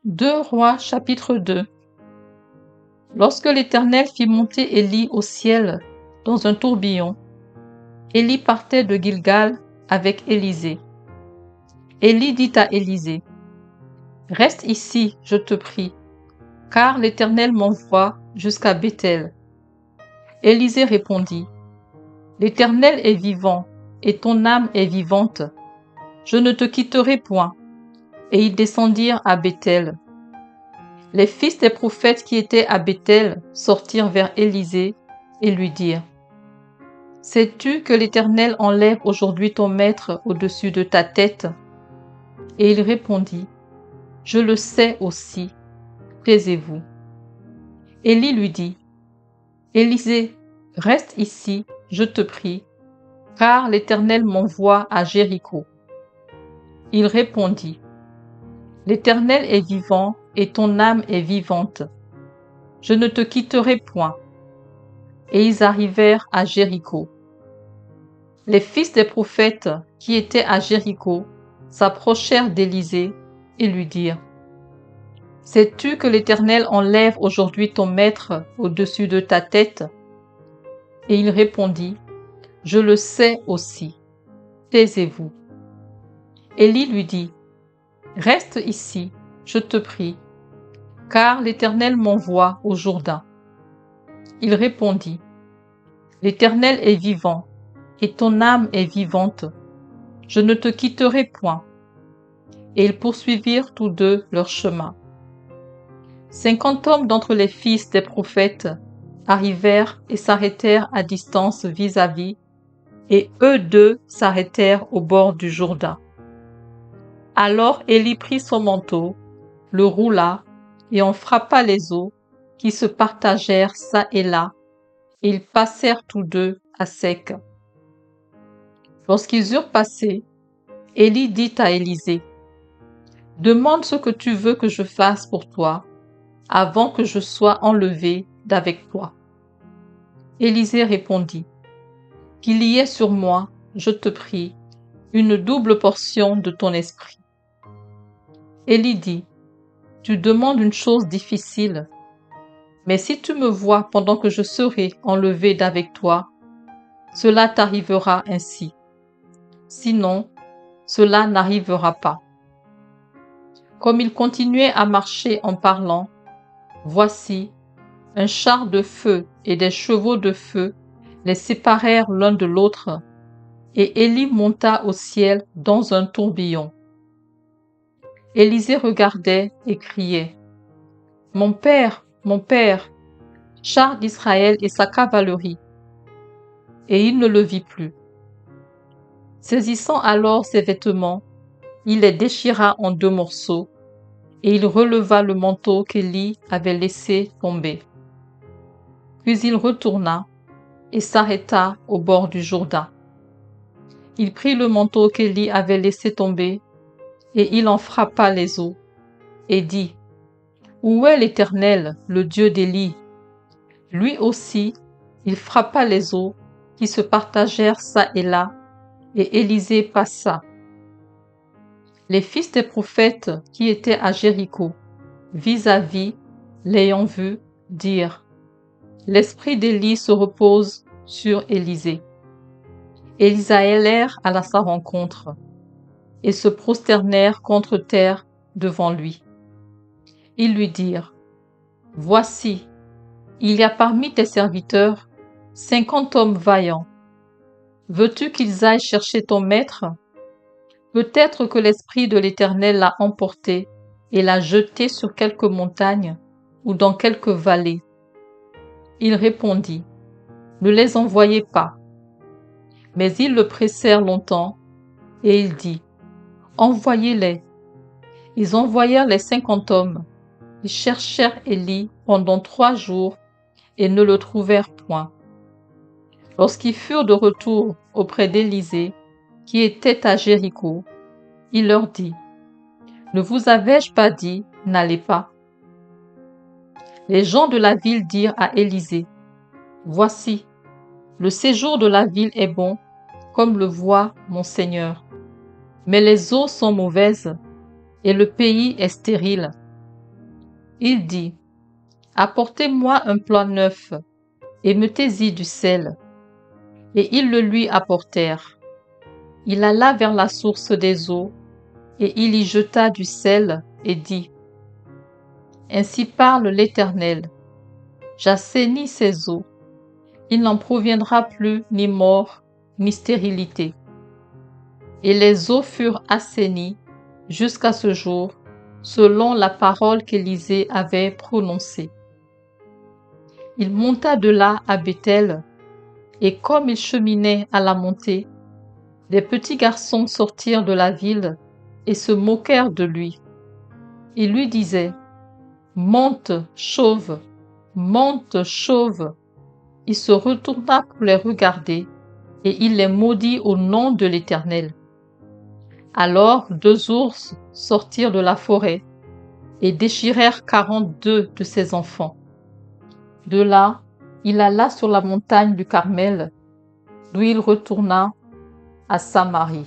2 Rois chapitre 2. Lorsque l'Éternel fit monter Élie au ciel dans un tourbillon, Élie partait de Gilgal avec Élisée. Élie dit à Élisée, « Reste ici, je te prie, car l'Éternel m'envoie jusqu'à Béthel. » Élisée répondit, « L'Éternel est vivant, et ton âme est vivante. Je ne te quitterai point. » Et ils descendirent à Béthel. Les fils des prophètes qui étaient à Béthel sortirent vers Élisée et lui dirent, « Sais-tu que l'Éternel enlève aujourd'hui ton maître au-dessus de ta tête ?» Et il répondit, « Je le sais aussi, taisez-vous. » Élie lui dit, « Élisée, reste ici, je te prie, car l'Éternel m'envoie à Jéricho. » Il répondit, « L'Éternel est vivant et ton âme est vivante. Je ne te quitterai point. » Et ils arrivèrent à Jéricho. Les fils des prophètes qui étaient à Jéricho s'approchèrent d'Élisée et lui dirent, « Sais-tu que l'Éternel enlève aujourd'hui ton maître au-dessus de ta tête ?» Et il répondit, « Je le sais aussi. Taisez-vous. » Élie lui dit, « Reste ici, je te prie, car l'Éternel m'envoie au Jourdain. » Il répondit, « L'Éternel est vivant, et ton âme est vivante. Je ne te quitterai point. » Et ils poursuivirent tous deux leur chemin. 50 hommes d'entre les fils des prophètes arrivèrent et s'arrêtèrent à distance vis-à-vis, et eux deux s'arrêtèrent au bord du Jourdain. Alors Élie prit son manteau, le roula, et en frappa les eaux, qui se partagèrent çà et là, et ils passèrent tous deux à sec. Lorsqu'ils eurent passé, Élie dit à Élisée, « Demande ce que tu veux que je fasse pour toi, avant que je sois enlevé d'avec toi. » Élisée répondit, « Qu'il y ait sur moi, je te prie, une double portion de ton esprit. » Élie dit, « Tu demandes une chose difficile, mais si tu me vois pendant que je serai enlevé d'avec toi, cela t'arrivera ainsi. Sinon, cela n'arrivera pas. » Comme il continuait à marcher en parlant, voici, un char de feu et des chevaux de feu les séparèrent l'un de l'autre, et Élie monta au ciel dans un tourbillon. Élisée regardait et criait, « Mon père, char d'Israël et sa cavalerie !» Et il ne le vit plus. Saisissant alors ses vêtements, il les déchira en 2 morceaux, et il releva le manteau qu'Élie avait laissé tomber. Puis il retourna et s'arrêta au bord du Jourdain. Il prit le manteau qu'Élie avait laissé tomber, et il en frappa les eaux, et dit, « Où est l'Éternel, le Dieu d'Élie ?» Lui aussi, il frappa les eaux, qui se partagèrent çà et là, et Élisée passa. Les fils des prophètes qui étaient à Jéricho, vis-à-vis, l'ayant vu, dirent, « L'esprit d'Élie se repose sur Élisée. » Et ils allèrent à sa rencontre, et se prosternèrent contre terre devant lui. Ils lui dirent, « Voici, il y a parmi tes serviteurs 50 hommes vaillants. Veux-tu qu'ils aillent chercher ton maître? Peut-être que l'Esprit de l'Éternel l'a emporté et l'a jeté sur quelque montagne ou dans quelque vallée. » Il répondit, « Ne les envoyez pas. » Mais ils le pressèrent longtemps, et il dit, « Envoyez-les. » Ils envoyèrent les 50 hommes. Ils cherchèrent Élie pendant 3 jours et ne le trouvèrent point. Lorsqu'ils furent de retour auprès d'Élisée, qui était à Jéricho, il leur dit, « Ne vous avais-je pas dit, n'allez pas? » Les gens de la ville dirent à Élisée, « Voici, le séjour de la ville est bon, comme le voit mon Seigneur. Mais les eaux sont mauvaises, et le pays est stérile. Il dit, apportez-moi un plat neuf et mettez-y du sel. Et ils le lui apportèrent. Il alla vers la source des eaux et il y jeta du sel et dit, ainsi parle l'Éternel, j'assainis ces eaux. Il n'en proviendra plus ni mort, ni stérilité. Et les eaux furent assainies jusqu'à ce jour, selon la parole qu'Élisée avait prononcée. Il monta de là à Béthel, et comme il cheminait à la montée, des petits garçons sortirent de la ville et se moquèrent de lui. Ils lui disaient, monte, chauve, monte, chauve. Il se retourna pour les regarder, et il les maudit au nom de l'Éternel. Alors 2 ours sortirent de la forêt et déchirèrent 42 de ses enfants. De là, il alla sur la montagne du Carmel, d'où il retourna à Samarie.